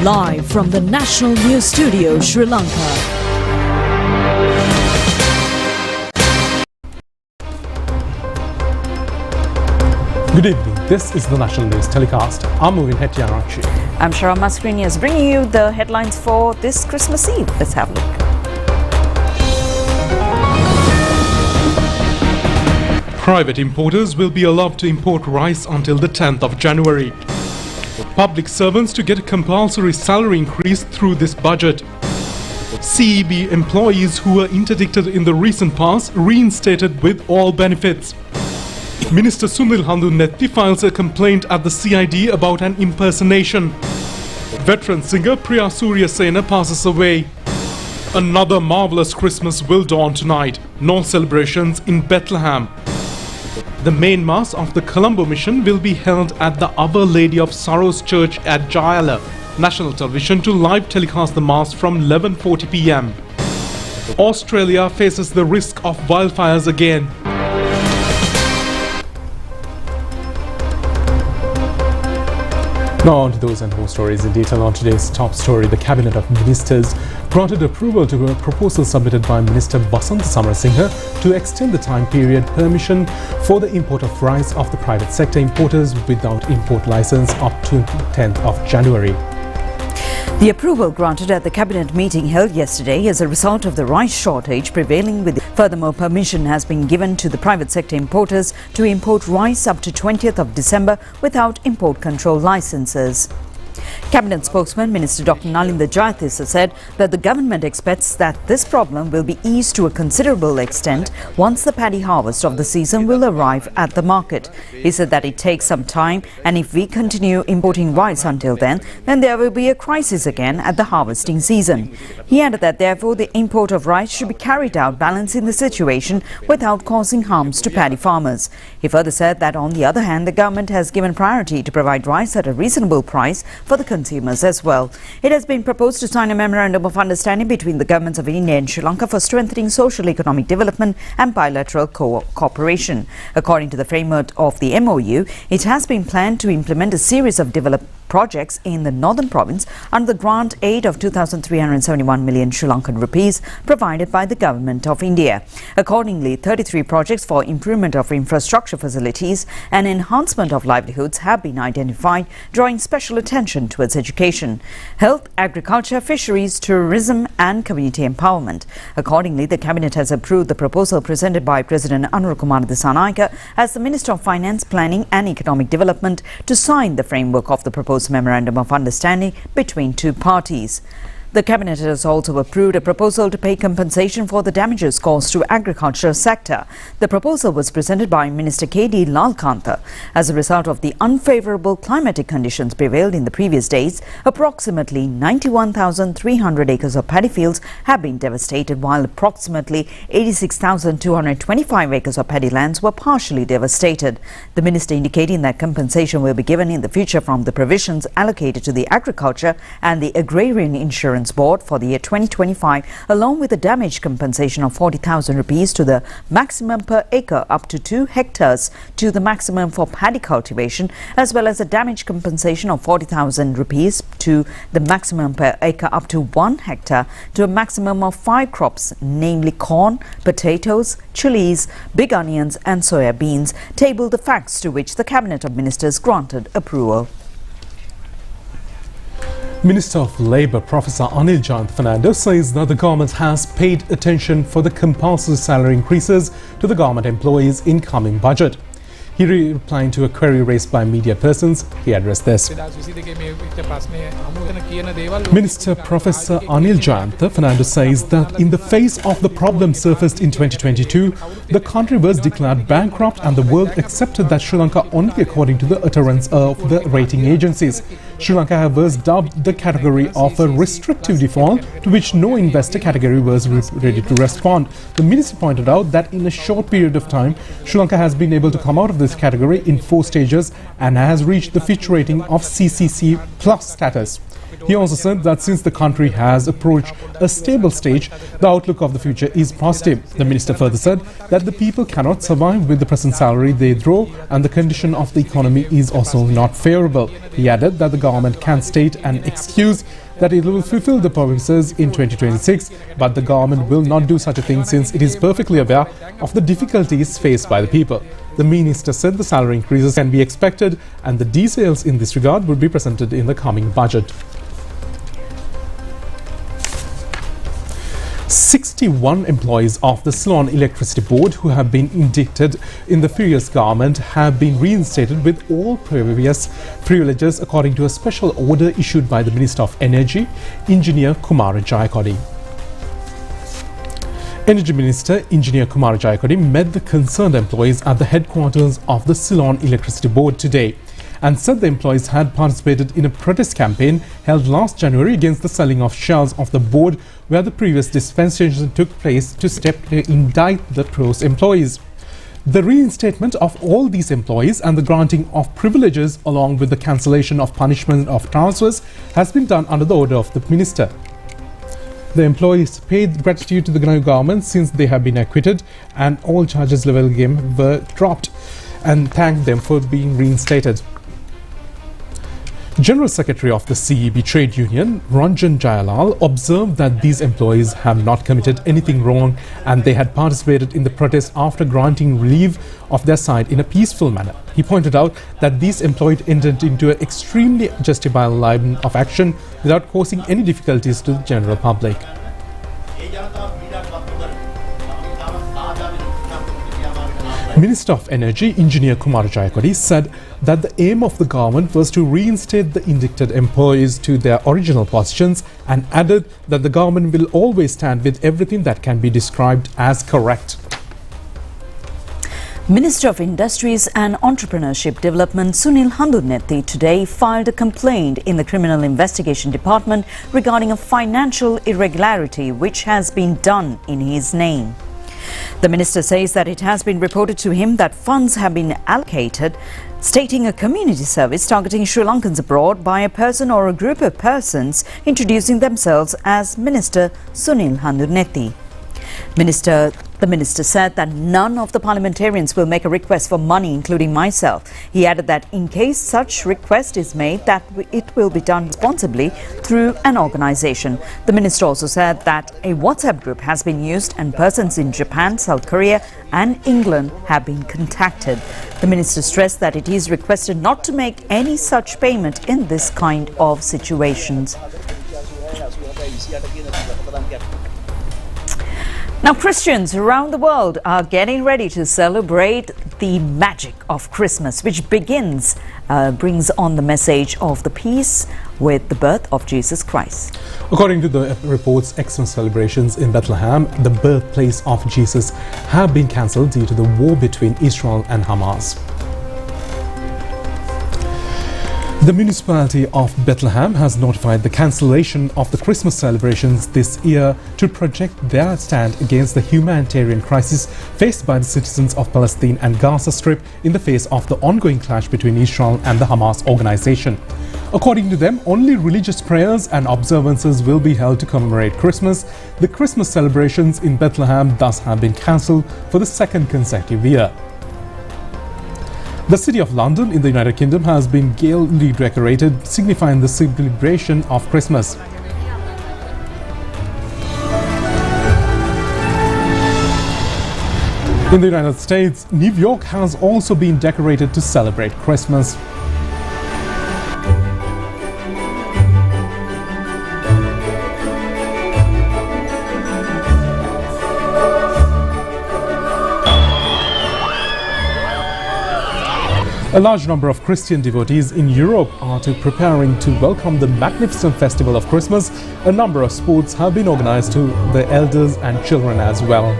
Live from the National News Studio, Sri Lanka. Good evening, this is the National News Telecast. I'm Movin Hettiarakshi. I'm Shara Mascarenhas bringing you the headlines for this Christmas Eve. Let's have a look. Private importers will be allowed to import rice until the 10th of January. Public servants to get a compulsory salary increase through this budget. CEB employees who were interdicted in the recent past reinstated with all benefits. Minister Sunil Handunetti files a complaint at the CID about an impersonation. Veteran singer Priya Surya Sena passes away. Another marvelous Christmas will dawn tonight. No celebrations in Bethlehem. The main mass of the Colombo mission will be held at the Our Lady of Sorrows Church at Jayala. National Television to live telecast the mass from 11:40 p.m. Australia faces the risk of wildfires again. Now on to those and more stories in detail. On today's top story, the Cabinet of Ministers granted approval to a proposal submitted by Minister Vasant Samarasinghe to extend the time period permission for the import of rice of the private sector importers without import license up to 10th of January. The approval granted at the Cabinet meeting held yesterday as a result of the rice shortage prevailing with. Furthermore, permission has been given to the private sector importers to import rice up to 20th of December without import control licenses. Cabinet spokesman Minister Dr. Nalinda Jayatissa said that the government expects that this problem will be eased to a considerable extent once the paddy harvest of the season will arrive at the market. He said that it takes some time, and if we continue importing rice until then there will be a crisis again at the harvesting season. He added that therefore the import of rice should be carried out balancing the situation without causing harms to paddy farmers. He further said that on the other hand, the government has given priority to provide rice at a reasonable price for the consumers as well. It has been proposed to sign a memorandum of understanding between the governments of India and Sri Lanka for strengthening social economic development and bilateral cooperation. According to the framework of the MOU, it has been planned to implement a series of development projects in the northern province under the grant aid of 2,371 million Sri Lankan rupees provided by the Government of India. Accordingly, 33 projects for improvement of infrastructure facilities and enhancement of livelihoods have been identified, drawing special attention towards education, health, agriculture, fisheries, tourism and community empowerment. Accordingly, the Cabinet has approved the proposal presented by President Anurukumar Dissanayake as the Minister of Finance, Planning and Economic Development to sign the framework of the proposed memorandum of understanding between two parties. The Cabinet has also approved a proposal to pay compensation for the damages caused to agriculture sector. The proposal was presented by Minister K.D. Lalkantha. As a result of the unfavourable climatic conditions prevailed in the previous days, approximately 91,300 acres of paddy fields have been devastated, while approximately 86,225 acres of paddy lands were partially devastated. The Minister indicating that compensation will be given in the future from the provisions allocated to the Agriculture and the Agrarian Insurance Board for the year 2025, along with a damage compensation of 40,000 rupees to the maximum per acre up to 2 hectares to the maximum for paddy cultivation, as well as a damage compensation of 40,000 rupees to the maximum per acre up to 1 hectare to a maximum of 5 crops, namely corn, potatoes, chilies, big onions and soya beans, tabled the facts to which the Cabinet of Ministers granted approval. Minister of Labour Professor Anil Jayant Fernando says that the government has paid attention for the compulsory salary increases to the government employees in coming budget. He replying to a query raised by media persons, he addressed this. Minister Professor Anil Jayant Fernando says that in the face of the problem surfaced in 2022, the country was declared bankrupt and the world accepted that Sri Lanka only according to the utterance of the rating agencies. Sri Lanka was dubbed the category of a restrictive default to which no investor category was ready to respond. The minister pointed out that in a short period of time, Sri Lanka has been able to come out of this category in 4 stages and has reached the Fitch rating of CCC plus status. He also said that since the country has approached a stable stage, the outlook of the future is positive. The minister further said that the people cannot survive with the present salary they draw, and the condition of the economy is also not favourable. He added that the government can state an excuse that it will fulfill the promises in 2026, but the government will not do such a thing since it is perfectly aware of the difficulties faced by the people. The minister said the salary increases can be expected and the details in this regard will be presented in the coming budget. 61 employees of the Ceylon Electricity Board who have been indicted in the previous government have been reinstated with all previous privileges according to a special order issued by the Minister of Energy, Engineer Kumar Jayakodi. Energy Minister Engineer Kumar Jayakodi met the concerned employees at the headquarters of the Ceylon Electricity Board today and said the employees had participated in a protest campaign held last January against the selling of shares of the board where the previous dispensation took place to indict the pro's employees. The reinstatement of all these employees and the granting of privileges along with the cancellation of punishment of transfers has been done under the order of the minister. The employees paid gratitude to the government since they have been acquitted and all charges level game were dropped, and thanked them for being reinstated. General Secretary of the CEB Trade Union, Ranjan Jayalal, observed that these employees have not committed anything wrong and they had participated in the protest after granting relief of their side in a peaceful manner. He pointed out that these employees entered into an extremely justifiable line of action without causing any difficulties to the general public. Minister of Energy, Engineer Kumar Jayakodi, said that the aim of the government was to reinstate the indicted employees to their original positions and added that the government will always stand with everything that can be described as correct. Minister of Industries and Entrepreneurship Development Sunil Handurnethi today filed a complaint in the Criminal Investigation Department regarding a financial irregularity which has been done in his name. The minister says that it has been reported to him that funds have been allocated, stating a community service targeting Sri Lankans abroad by a person or a group of persons introducing themselves as Minister Sunil Handurnethi. The minister said that none of the parliamentarians will make a request for money, including myself. He added that in case such request is made, that it will be done responsibly through an organisation. The minister also said that a WhatsApp group has been used and persons in Japan, South Korea and England have been contacted. The minister stressed that it is requested not to make any such payment in this kind of situations. Now, Christians around the world are getting ready to celebrate the magic of Christmas, which brings on the message of the peace with the birth of Jesus Christ. According to the reports, Xmas celebrations in Bethlehem, the birthplace of Jesus, have been cancelled due to the war between Israel and Hamas. The municipality of Bethlehem has notified the cancellation of the Christmas celebrations this year to project their stand against the humanitarian crisis faced by the citizens of Palestine and Gaza Strip in the face of the ongoing clash between Israel and the Hamas organization. According to them, only religious prayers and observances will be held to commemorate Christmas. The Christmas celebrations in Bethlehem thus have been cancelled for the second consecutive year. The City of London in the United Kingdom has been gaily decorated, signifying the celebration of Christmas. In the United States, New York has also been decorated to celebrate Christmas. A large number of Christian devotees in Europe are preparing to welcome the magnificent festival of Christmas. A number of sports have been organized to the elders and children as well.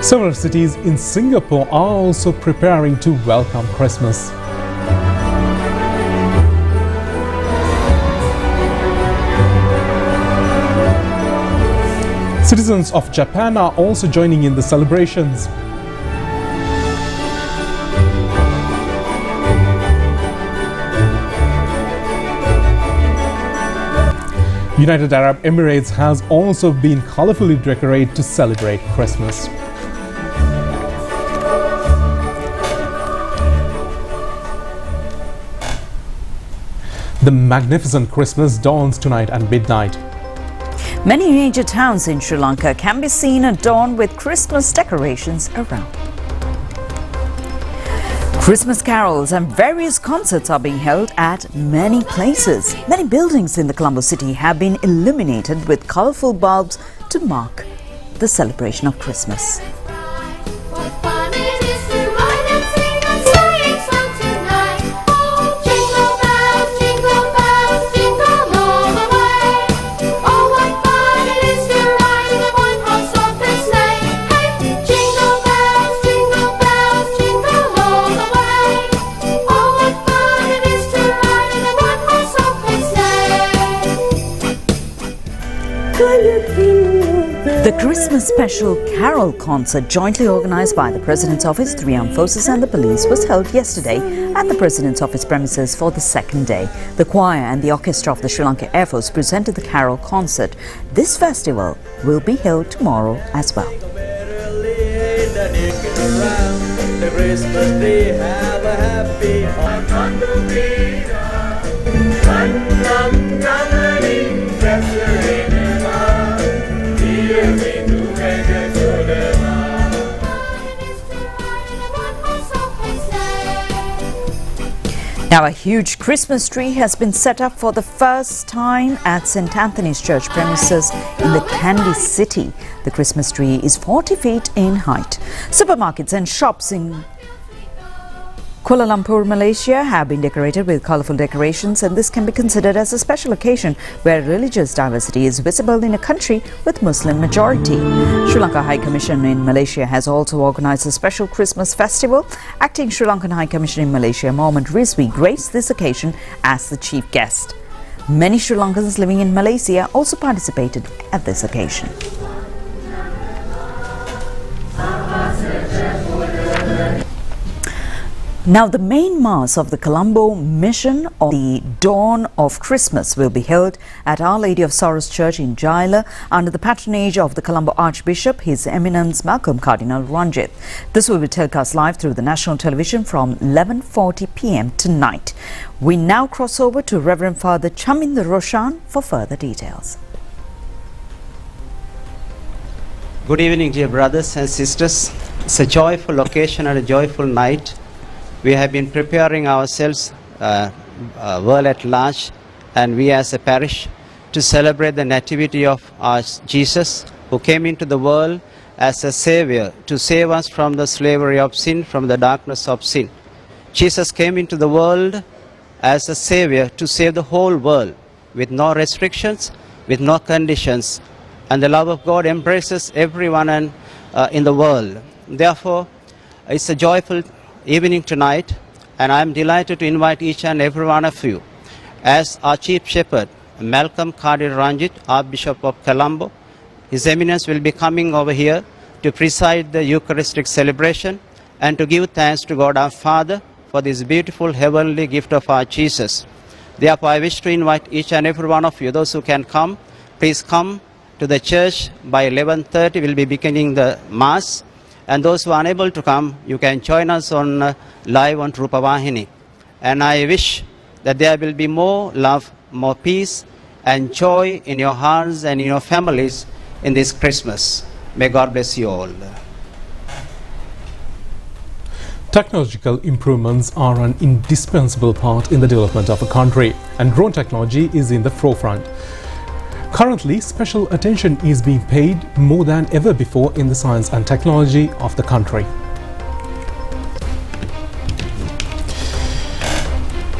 Several cities in Singapore are also preparing to welcome Christmas. Citizens of Japan are also joining in the celebrations. United Arab Emirates has also been colorfully decorated to celebrate Christmas. The magnificent Christmas dawns tonight at midnight. Many major towns in Sri Lanka can be seen adorned with Christmas decorations around. Christmas carols and various concerts are being held at many places. Many buildings in the Colombo city have been illuminated with colorful bulbs to mark the celebration of Christmas. The Christmas Special Carol Concert, jointly organised by the President's Office, 3 Armed Forces and the Police, was held yesterday at the President's Office premises for the second day. The choir and the orchestra of the Sri Lanka Air Force presented the Carol Concert. This festival will be held tomorrow as well. Now, a huge Christmas tree has been set up for the first time at St. Anthony's Church premises in the Kandy city. The Christmas tree is 40 feet in height. Supermarkets and shops in Kuala Lumpur, Malaysia have been decorated with colourful decorations, and this can be considered as a special occasion where religious diversity is visible in a country with Muslim majority. Sri Lanka High Commission in Malaysia has also organised a special Christmas festival. Acting Sri Lankan High Commissioner in Malaysia, Mohammed Rizvi, graced this occasion as the chief guest. Many Sri Lankans living in Malaysia also participated at this occasion. Now, the main mass of the Colombo Mission on the dawn of Christmas will be held at Our Lady of Sorrows Church in Jaila under the patronage of the Colombo Archbishop, His Eminence Malcolm Cardinal Ranjith. This will be telecast live through the national television from 11:40 p.m. tonight. We now cross over to Reverend Father Chaminda Roshan for further details. Good evening, dear brothers and sisters. It's a joyful occasion and a joyful night. We have been preparing ourselves, world at large, and we as a parish, to celebrate the nativity of our Jesus, who came into the world as a savior to save us from the slavery of sin, from the darkness of sin. Jesus came into the world as a savior to save the whole world with no restrictions, with no conditions, and the love of God embraces everyone in the world. Therefore, it's a joyful evening tonight, and I am delighted to invite each and every one of you as our Chief Shepherd, Malcolm Cardinal Ranjith, Archbishop of Colombo. His Eminence will be coming over here to preside the Eucharistic celebration and to give thanks to God our Father for this beautiful heavenly gift of our Jesus. Therefore, I wish to invite each and every one of you, those who can come, please come to the church. By 11:30 we'll be beginning the Mass. And those who are unable to come, you can join us on live on Rupavahini. And I wish that there will be more love, more peace and joy in your hearts and in your families in this Christmas. May God bless you all. Technological improvements are an indispensable part in the development of a country, and drone technology is in the forefront. Currently, special attention is being paid more than ever before in the science and technology of the country.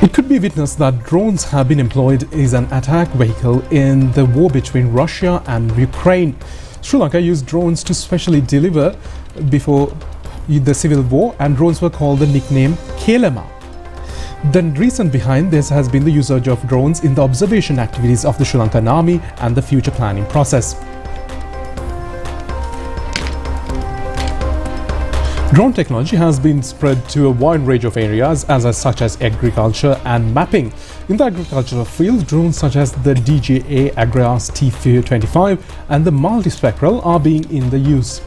It could be witnessed that drones have been employed as an attack vehicle in the war between Russia and Ukraine. Sri Lanka used drones to specially deliver before the civil war, and drones were called the nickname Kelema. The reason behind this has been the usage of drones in the observation activities of the Sri Lankan Army and the future planning process. Drone technology has been spread to a wide range of areas such as agriculture and mapping. In the agricultural field, drones such as the DJI Agrias T25 and the multispectral are being in the use.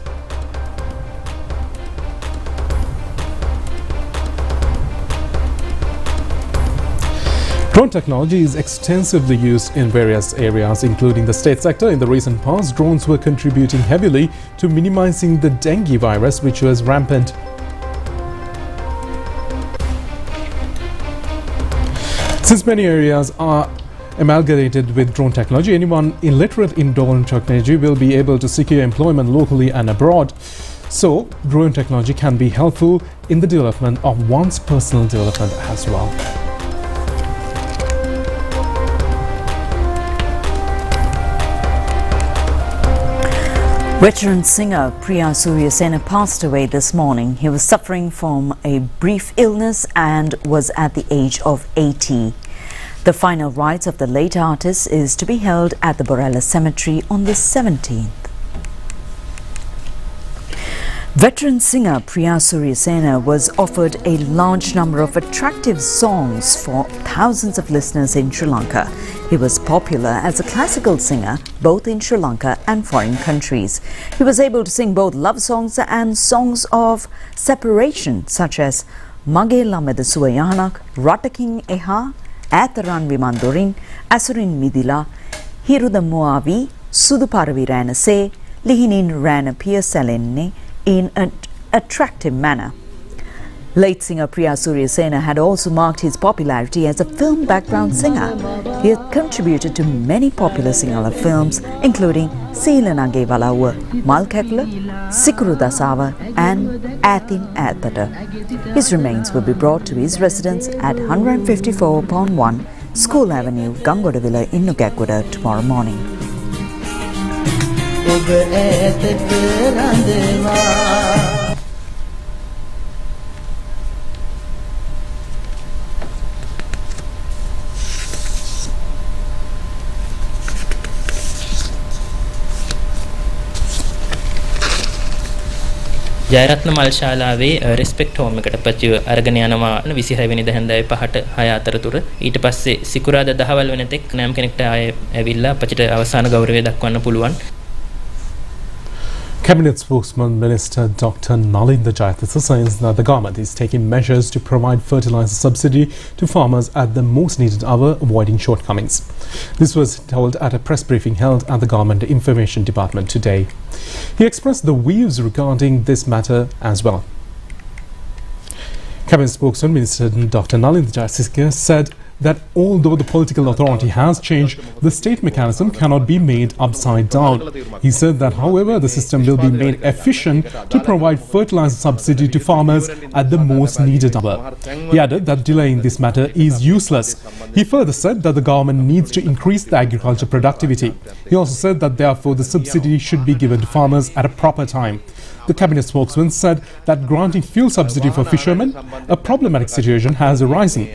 Drone technology is extensively used in various areas, including the state sector. In the recent past, drones were contributing heavily to minimizing the dengue virus, which was rampant. Since many areas are amalgamated with drone technology, anyone illiterate in drone technology will be able to secure employment locally and abroad. So, drone technology can be helpful in the development of one's personal development as well. Veteran singer Priya Suryasena passed away this morning. He was suffering from a brief illness and was at the age of 80. The final rites of the late artist is to be held at the Borella Cemetery on the 17th. Veteran singer Priya Suryasena was offered a large number of attractive songs for thousands of listeners in Sri Lanka. He was popular as a classical singer both in Sri Lanka and foreign countries. He was able to sing both love songs and songs of separation such as Mage Lameda Suwayanak, Ratakin Eha, Ataran Vimandorin, Asurin Midila, Hiruda Moavi, Sudu Paravi Rana Se, Lihinin Rana Pia Salenne, in an attractive manner. Late singer Priya Suryasena had also marked his popularity as a film background singer. He had contributed to many popular Sinhala films, including Seelanage Valawa, Malkekla, Sikuru Dasawa, and Athin Athata. His remains will be brought to his residence at 154/1 School Avenue, Gangodavilla in Nugakuda tomorrow morning. Jayaratne මල් ශාලාවේ respect home එකට පච්චිව අරගෙන යනවා 26 වෙනිදා හැන්දෑවේ 5ට 6 අතරතුර ඊට පස්සේ සිකුරාදා දහවල් වෙනතෙක් නෑම් කෙනෙක්ට ආයේ ඇවිල්ලා අපිට අවසාන ගෞරවය දක්වන්න පුළුවන්. Cabinet spokesman Minister Dr. Nalinda Jayatissa says that the government is taking measures to provide fertilizer subsidy to farmers at the most needed hour, avoiding shortcomings. This was told at a press briefing held at the Government Information Department today. He expressed the views regarding this matter as well. Cabinet spokesman Minister Dr. Nalinda Jayatissa said that although the political authority has changed, the state mechanism cannot be made upside down. He said that, however, the system will be made efficient to provide fertilizer subsidy to farmers at the most needed hour. He added that delaying this matter is useless. He further said that the government needs to increase the agriculture productivity. He also said that therefore the subsidy should be given to farmers at a proper time. The cabinet spokesman said that granting fuel subsidy for fishermen, a problematic situation has arisen.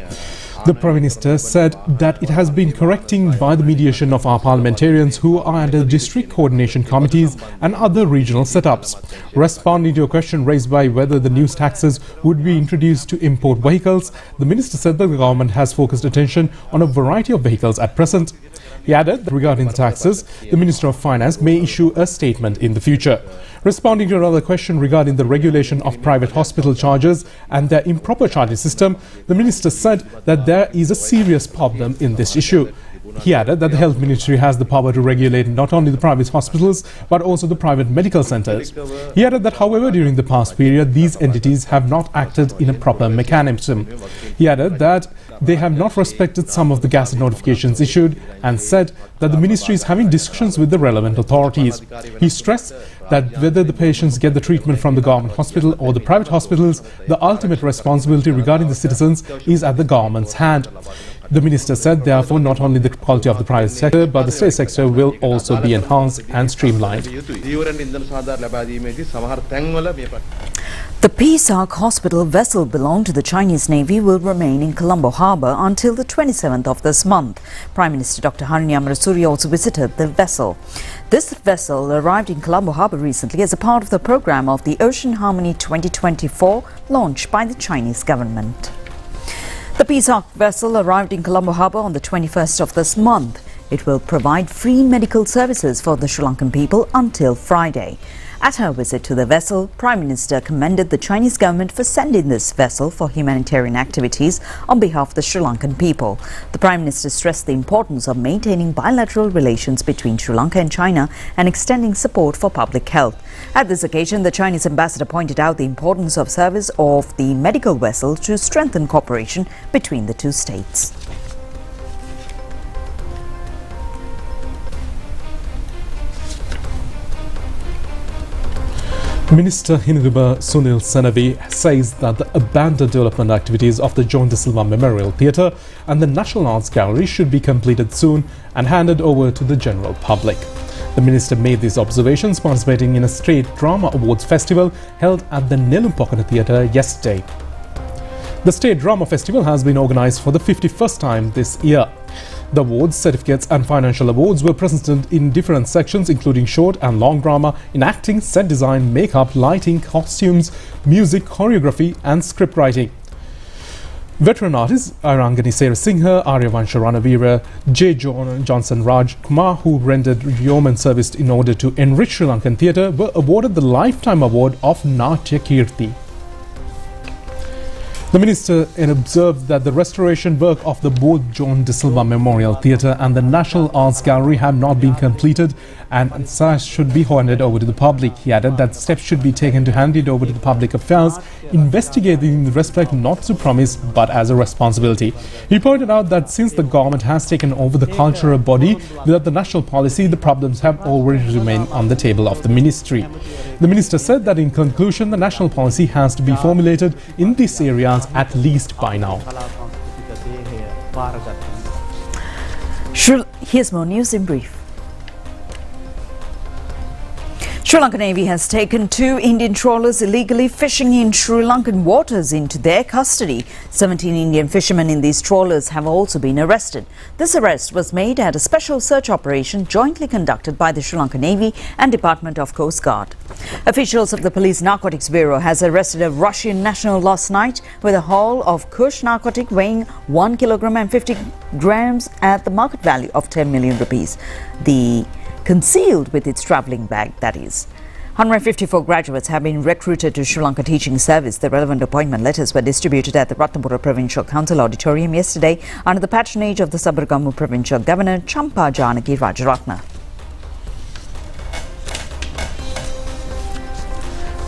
The Prime Minister said that it has been correcting by the mediation of our parliamentarians who are under district coordination committees and other regional setups. Responding to a question raised by whether the new taxes would be introduced to import vehicles, the Minister said that the government has focused attention on a variety of vehicles at present. He added that regarding the taxes, the Minister of Finance may issue a statement in the future. Responding to another question regarding the regulation of private hospital charges and their improper charging system, the Minister said that there is a serious problem in this issue. He added that the Health Ministry has the power to regulate not only the private hospitals but also the private medical centres. He added that, however, during the past period, these entities have not acted in a proper mechanism. He added that they have not respected some of the gazette notifications issued and said that the ministry is having discussions with the relevant authorities. He stressed that whether the patients get the treatment from the government hospital or the private hospitals, the ultimate responsibility regarding the citizens is at the government's hand. The minister said, therefore, not only the quality of the private sector, but the state sector will also be enhanced and streamlined. The Peace Ark Hospital vessel belonging to the Chinese Navy will remain in Colombo Harbour until the 27th of this month. Prime Minister Dr. Harini Amarasuri also visited the vessel. This vessel arrived in Colombo Harbour recently as a part of the programme of the Ocean Harmony 2024 launched by the Chinese government. The Peace Ark vessel arrived in Colombo Harbour on the 21st of this month. It will provide free medical services for the Sri Lankan people until Friday. At her visit to the vessel, Prime Minister commended the Chinese government for sending this vessel for humanitarian activities on behalf of the Sri Lankan people. The Prime Minister stressed the importance of maintaining bilateral relations between Sri Lanka and China and extending support for public health. At this occasion, the Chinese ambassador pointed out the importance of service of the medical vessel to strengthen cooperation between the two states. Minister Hinuruba Sunil Senavi says that the abandoned development activities of the John De Silva Memorial Theatre and the National Arts Gallery should be completed soon and handed over to the general public. The minister made these observations participating in a State Drama Awards Festival held at the Nelumpokana Theatre yesterday. The State Drama Festival has been organised for the 51st time this year. The awards, certificates and financial awards were presented in different sections including short and long drama, in acting, set design, makeup, lighting, costumes, music, choreography and script writing. Veteran artists Arangani Sera Singha, Aryavansha Ranavira, J. Johnson Raj Kumar, who rendered yeoman service in order to enrich Sri Lankan theatre, were awarded the Lifetime Award of Natya Kirti. The minister observed that the restoration work of the both John De Silva Memorial Theatre and the National Arts Gallery have not been completed and such should be handed over to the public. He added that steps should be taken to hand it over to the public affairs, investigating in respect not to promise but as a responsibility. He pointed out that since the government has taken over the cultural body without the national policy, the problems have already remained on the table of the ministry. The minister said that in conclusion, the national policy has to be formulated in these areas at least by now. Here's more news in brief. Sri Lankan Navy has taken 2 Indian trawlers illegally fishing in Sri Lankan waters into their custody. 17 Indian fishermen in these trawlers have also been arrested. This arrest was made at a special search operation jointly conducted by the Sri Lankan Navy and Department of Coast Guard. Officials of the Police Narcotics Bureau has arrested a Russian national last night with a haul of Kush narcotic weighing 1 kilogram and 50 grams at the market value of 10 million rupees. Concealed with its travelling bag, that is. 154 graduates have been recruited to Sri Lanka Teaching Service. The relevant appointment letters were distributed at the Ratnapura Provincial Council Auditorium yesterday under the patronage of the Sabaragamu Provincial Governor Champa Janaki Rajaratna.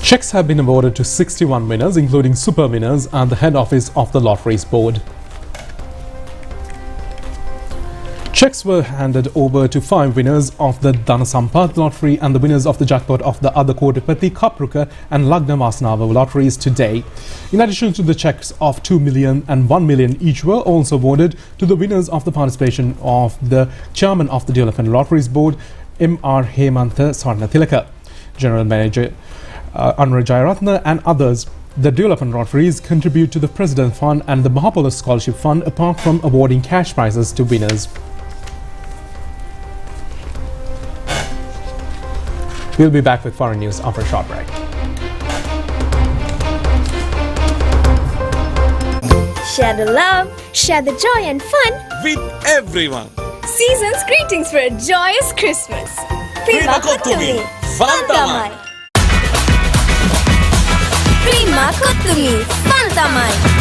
Cheques have been awarded to 61 winners, including super winners and the head office of the Lotteries Board. Cheques were handed over to 5 winners of the Dhanasampath lottery and the winners of the jackpot of the other Kotapati, Kapruka and Lagna Vasanava lotteries today. In addition to the cheques of 2 million and 1 million each were also awarded to the winners of the participation of the chairman of the Development Lotteries Board, M.R. Hemantha Swarnathilaka, General Manager Anura Jayaratna and others. The development lotteries contribute to the President Fund and the Mahapola Scholarship Fund apart from awarding cash prizes to winners. We'll be back with foreign news after a short break. Share the love, share the joy and fun with everyone. Season's greetings for a joyous Christmas. Prima Kottumi, Fantamai. Prima Kottumi, Fantamai.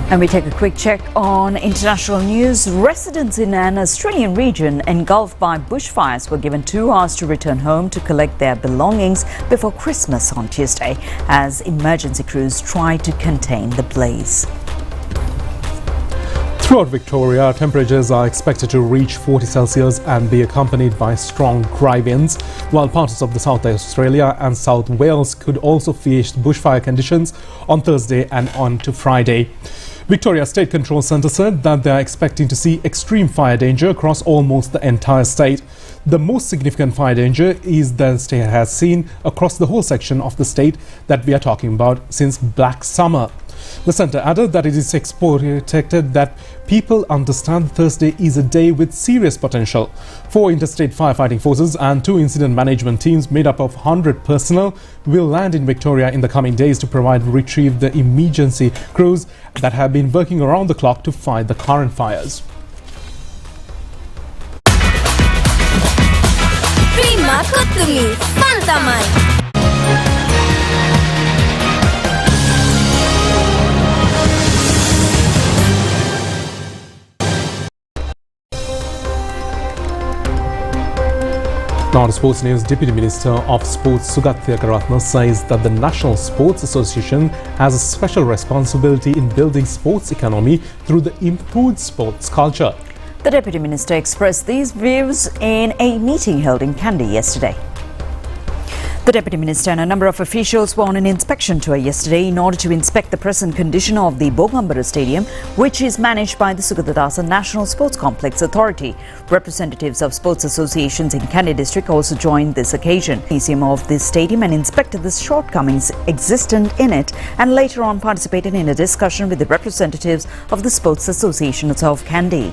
And we take a quick check on international news. Residents in an Australian region engulfed by bushfires were given 2 hours to return home to collect their belongings before Christmas on Tuesday as emergency crews tried to contain the blaze. Throughout Victoria, temperatures are expected to reach 40 Celsius and be accompanied by strong dry winds, while parts of the South Australia and South Wales could also face bushfire conditions on Thursday and on to Friday. Victoria State Control Centre said that they are expecting to see extreme fire danger across almost the entire state. The most significant fire danger is the state has seen across the whole section of the state that we are talking about since Black Summer. The centre added that it is expected that people understand Thursday is a day with serious potential. 4 interstate firefighting forces and 2 incident management teams made up of 100 personnel will land in Victoria in the coming days to retrieve the emergency crews that have been working around the clock to fight the current fires. Terima kasih, Fantamai. Now to sports news, Deputy Minister of Sports Sugat Thiyakaratne says that the National Sports Association has a special responsibility in building sports economy through the improved sports culture. The Deputy Minister expressed these views in a meeting held in Kandy yesterday. The Deputy Minister and a number of officials were on an inspection tour yesterday in order to inspect the present condition of the Bogambara Stadium, which is managed by the Sugatadasa National Sports Complex Authority. Representatives of sports associations in Kandy district also joined this occasion. Museum of this stadium and inspected the shortcomings existent in it and later on participated in a discussion with the representatives of the sports associations of Kandy.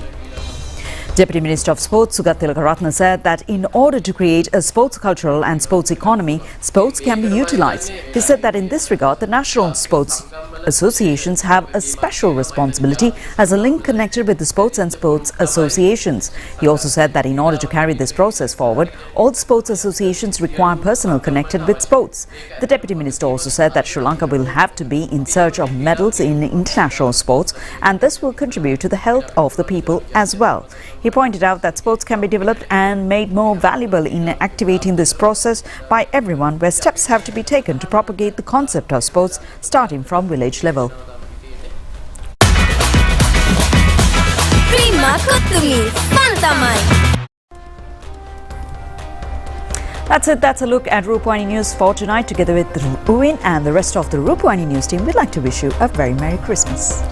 Deputy Minister of Sports Sugat Thiyakaratne said that in order to create a sports cultural and sports economy, sports can be utilized. He said that in this regard, the national sports associations have a special responsibility as a link connected with the sports and sports associations. He also said that in order to carry this process forward, all sports associations require personnel connected with sports. The Deputy Minister also said that Sri Lanka will have to be in search of medals in international sports, and this will contribute to the health of the people as well. He pointed out that sports can be developed and made more valuable in activating this process by everyone, where steps have to be taken to propagate the concept of sports starting from village level. Terima kasih, Fantamai. That's it. That's a look at Rupavahini News for tonight. Together with Uwin and the rest of the Rupavahini News team, we'd like to wish you a very Merry Christmas.